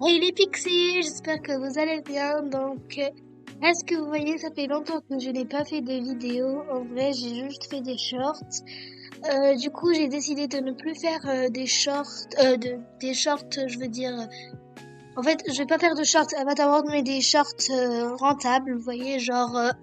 Hey les pixies, j'espère que vous allez bien. Est-ce que vous voyez, ça fait longtemps que je n'ai pas fait de vidéo. En vrai, j'ai juste fait des shorts. Du coup, j'ai décidé de ne plus faire des shorts, des shorts, je veux dire. En fait, je vais pas faire de shorts Avatar World, mais des shorts rentables. Vous voyez, genre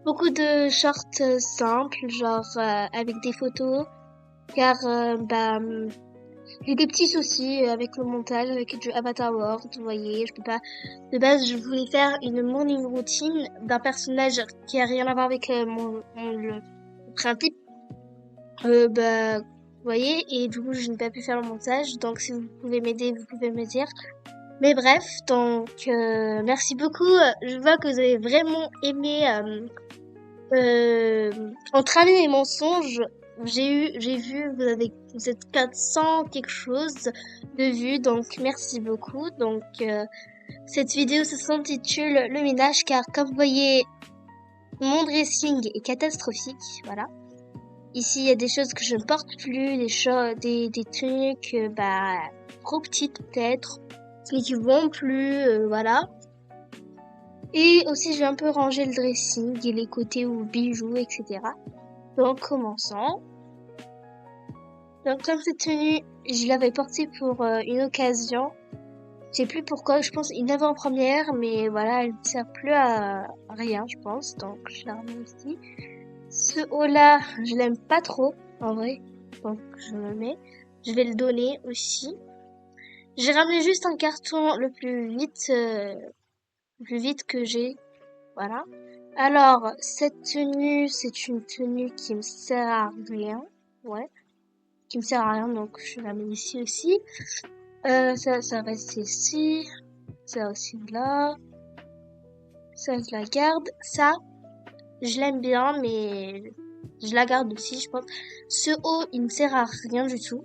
beaucoup de shorts simples, genre avec des photos, car j'ai des petits soucis avec le montage, avec du Avatar World, vous voyez, je peux pas. De base, je voulais faire une morning routine d'un personnage qui a rien à voir avec le principe. Vous voyez, et du coup, je n'ai pas pu faire le montage. Donc, si vous pouvez m'aider, vous pouvez me dire. Mais bref, merci beaucoup. Je vois que vous avez vraiment aimé entraver les mensonges. J'ai vu, vous êtes 400 quelque chose de vues, donc merci beaucoup. Cette vidéo s'intitule Le ménage, car comme vous voyez, mon dressing est catastrophique, voilà. Ici, il y a des choses que je ne porte plus, des trucs, trop petites peut-être, mais qui vont plus, voilà. Et aussi, j'ai un peu rangé le dressing et les côtés où bijoux, etc. Donc, commençons. Donc, comme cette tenue, je l'avais portée pour une occasion. Je sais plus pourquoi, je pense une avant-première, mais voilà, elle ne sert plus à rien, je pense. Donc, je la remets ici. Ce haut-là, je l'aime pas trop, en vrai. Donc, je le mets. Je vais le donner aussi. J'ai ramené juste un carton le plus vite que j'ai. Voilà. Alors, cette tenue, c'est une tenue qui me sert à rien. Ouais. Qui me sert à rien, donc je la mets ici aussi. Ça reste ici. Ça aussi là. Ça, je la garde. Ça, je l'aime bien, mais je la garde aussi, je pense. Ce haut, il me sert à rien du tout.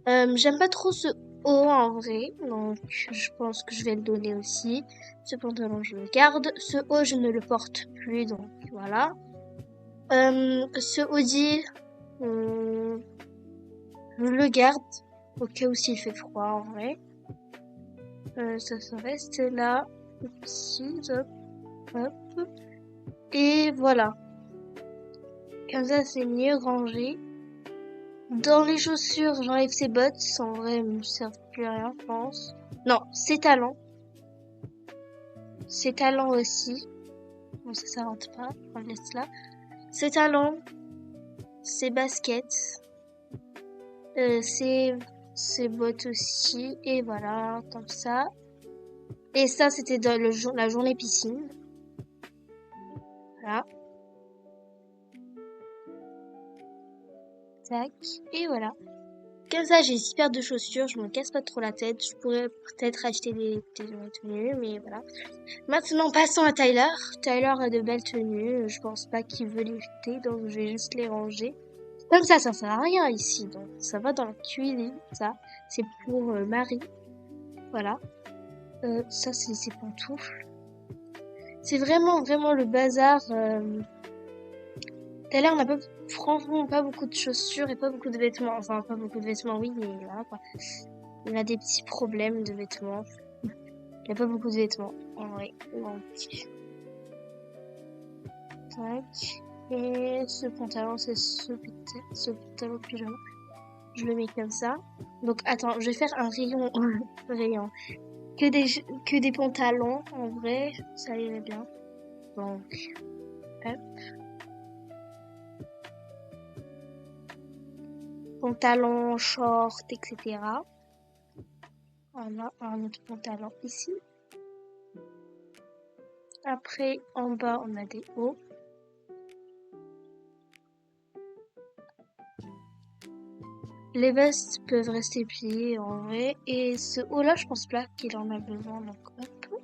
J'aime pas trop ce haut en vrai, donc je pense que je vais le donner aussi. Ce pantalon, je le garde. Ce haut, je ne le porte plus, donc voilà. Ce hoodie, je le garde au cas où s'il fait froid en vrai. Ça reste là. Ici, hop, hop. Et voilà. Comme ça, c'est mieux rangé. Dans les chaussures, j'enlève ces bottes. En vrai, elles me servent plus à rien, je pense. Non, ces talons. Ces talons aussi. Bon, ça rentre pas. On le laisse là. Ces talons. Ces baskets. Ces bottes aussi. Et voilà, comme ça. Et ça, c'était dans la journée piscine. Voilà. Tac. Et voilà. Comme ça, j'ai 6 paires de chaussures, je me casse pas trop la tête. Je pourrais peut-être acheter des tenues, mais voilà. Maintenant, passons à Tyler. Tyler a de belles tenues. Je pense pas qu'il veut les jeter, donc je vais juste les ranger. Comme ça sert à rien ici, donc ça va dans la cuisine. Ça, c'est pour Marie. Voilà. Ça, c'est ses pantoufles. C'est vraiment, vraiment le bazar. Tyler n'a pas, franchement, pas beaucoup de chaussures et pas beaucoup de vêtements. Enfin, pas beaucoup de vêtements, oui, mais voilà, quoi. Il a des petits problèmes de vêtements. Il a pas beaucoup de vêtements, en vrai. Donc, tac. Et ce pantalon, c'est ce pantalon pyjama. Je le mets comme ça. Donc, attends, je vais faire un rayon, rayon. Que des pantalons, en vrai. Ça irait bien. Donc, hop. Pantalon, short, etc. Voilà, un autre pantalon ici. Après, en bas, on a des hauts. Les vestes peuvent rester pliées en vrai. Et ce haut-là, je pense pas qu'il en a besoin. Donc, hop.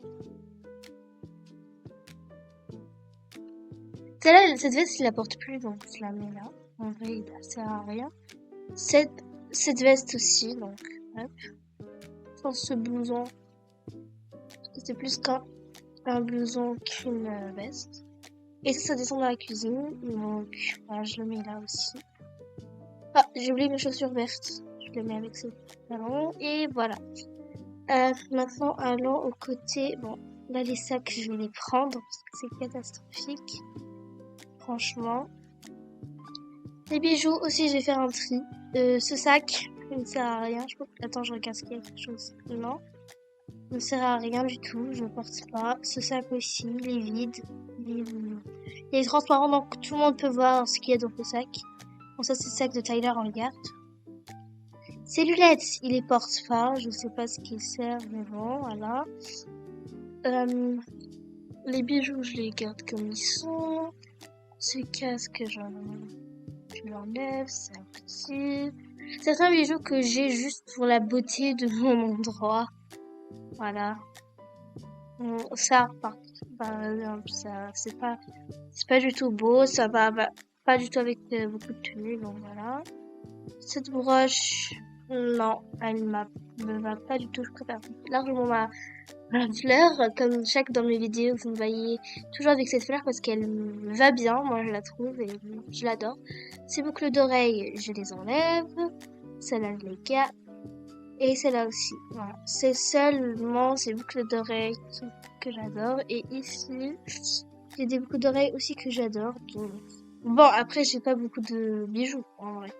Celle-là, cette veste, il la porte plus, donc je la mets là. En vrai, ça sert à rien. Cette veste aussi, donc, hop. Je pense ce blouson, c'est plus qu'un blouson qu'une veste. Et ça descend dans la cuisine, donc voilà, je le mets là aussi. Ah, j'ai oublié mes chaussures vertes. Je le mets avec ce talon. Et voilà. Maintenant, allons au côté. Bon, là, les sacs, je vais les prendre parce que c'est catastrophique. Franchement. Les bijoux aussi, je vais faire un tri. Ce sac, il ne sert à rien. Attends, je regarde s'il y a quelque chose. Non. Il ne sert à rien du tout. Je ne porte pas. Ce sac aussi, il est vide. Il est transparent, donc tout le monde peut voir ce qu'il y a dans le sac. Bon, ça, c'est le sac de Tyler, on le garde. Ces lunettes, il les porte pas. Je sais pas ce qu'ils servent, mais bon, voilà. Les bijoux, je les garde comme ils sont. Ce casque, je l'enlève, c'est un petit. Certains bijoux que j'ai juste pour la beauté de mon endroit. Voilà. Ça, par exemple, ça, c'est pas du tout beau. Ça va pas du tout avec beaucoup de tenues, donc voilà. Cette broche, non, elle me va pas du tout. Je préfère largement ma fleur. Comme chaque dans mes vidéos, vous me voyez toujours avec cette fleur parce qu'elle me va bien. Moi, je la trouve et je l'adore. Ces boucles d'oreilles, je les enlève. Celle-là, je les garde. Et celle-là aussi. Voilà. C'est seulement ces boucles d'oreilles que j'adore. Et ici, j'ai des boucles d'oreilles aussi que j'adore. Donc... Bon, après, j'ai pas beaucoup de bijoux, en vrai.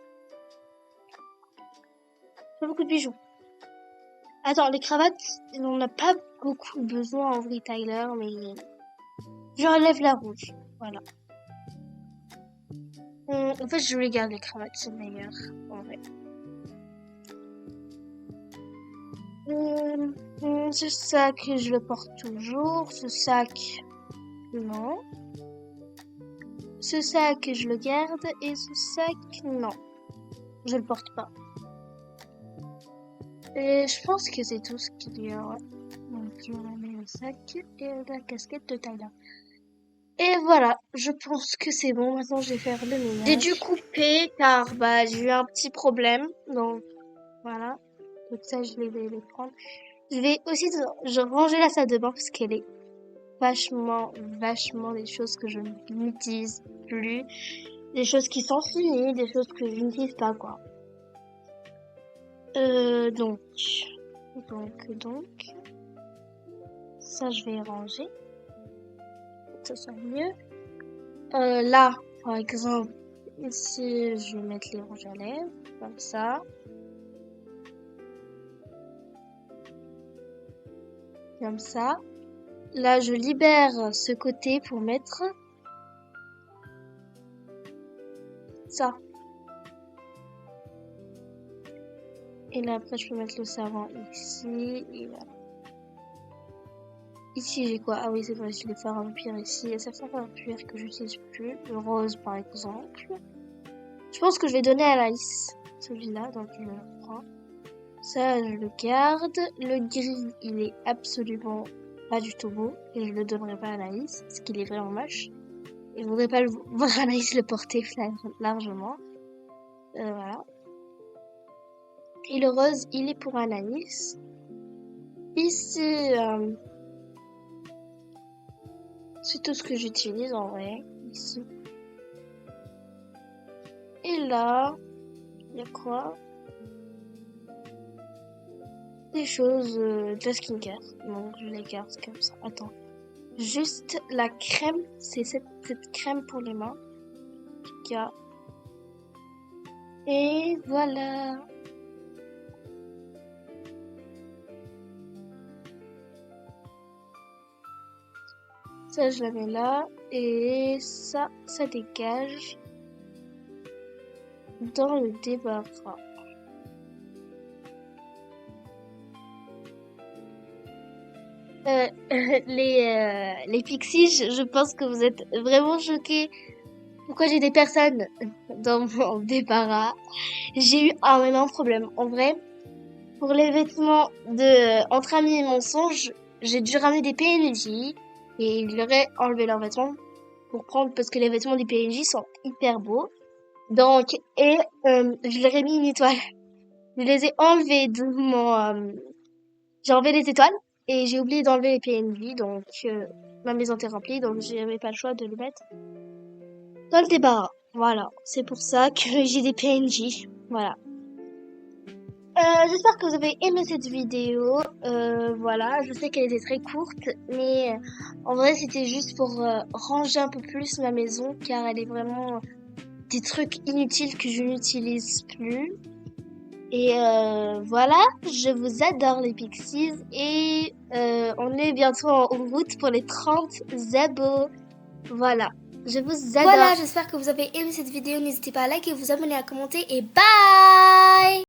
Pas beaucoup de bijoux. Attends, les cravates, on n'a pas beaucoup besoin en vrai, Tyler, mais j'enlève la rouge. Voilà. En fait, je les garde les cravates, c'est meilleur, en vrai. Ce sac, je le porte toujours. Ce sac, non. Ce sac, je le garde. Et ce sac, non. Je le porte pas. Et je pense que c'est tout ce qu'il y a. Donc, je remets le sac et la casquette de Tyler. Et voilà, je pense que c'est bon. Maintenant, je vais faire le ménage. J'ai dû couper car j'ai eu un petit problème. Donc, voilà. Donc ça, je vais les prendre. Je vais aussi ranger la salle de bain parce qu'elle est vachement des choses que je n'utilise plus. Des choses qui sont finies, des choses que je n'utilise pas, quoi. Donc. Ça, je vais ranger. Ça sera mieux. Là, par exemple, ici, je vais mettre les rouges à lèvres, comme ça. Comme ça. Là, je libère ce côté pour mettre ça. Et là, après, je peux mettre le savon ici. Et voilà. Ici, j'ai quoi? Ah oui, c'est vrai, j'ai les fards à vampire ici. Il y a certains fards à vampire que j'utilise plus. Le rose, par exemple. Je pense que je vais donner à Alice, celui-là, donc je le prends. Ça, je le garde. Le gris, il est absolument pas du tout beau. Et je le donnerai pas à Anaïs, parce qu'il est vraiment moche. Et je voudrais pas voir Anaïs le porter largement. Voilà. Et le rose, il est pour Anaïs. Ici, c'est tout ce que j'utilise en vrai. Ici. Et là, il y a quoi? Des choses de la skincare. Donc, je les garde comme ça. Attends. Juste la crème, c'est cette crème pour les mains. Et voilà. Ça, je la mets là. Et ça dégage dans le débarras. Les pixies, je pense que vous êtes vraiment choqués. Pourquoi j'ai des personnes dans mon débarras? J'ai eu un énorme problème. En vrai, pour les vêtements de Entre Amis et Mensonges, j'ai dû ramener des PNJ et ils leur ai enlevé leurs vêtements pour prendre parce que les vêtements des PNJ sont hyper beaux. Donc, je leur ai mis une étoile. Je les ai enlevés de mon... j'ai enlevé les étoiles et j'ai oublié d'enlever les PNJ. Donc, ma maison était remplie, donc j'avais pas le choix de le mettre dans le débarras. Voilà, c'est pour ça que j'ai des PNJ. Voilà. J'espère que vous avez aimé cette vidéo. Voilà, je sais qu'elle était très courte, mais en vrai c'était juste pour ranger un peu plus ma maison, car elle est vraiment des trucs inutiles que je n'utilise plus. Et voilà, je vous adore les Pixies et on est bientôt en route pour les 30 abos. Voilà, je vous adore. Voilà, j'espère que vous avez aimé cette vidéo. N'hésitez pas à liker, vous abonner, à commenter et bye!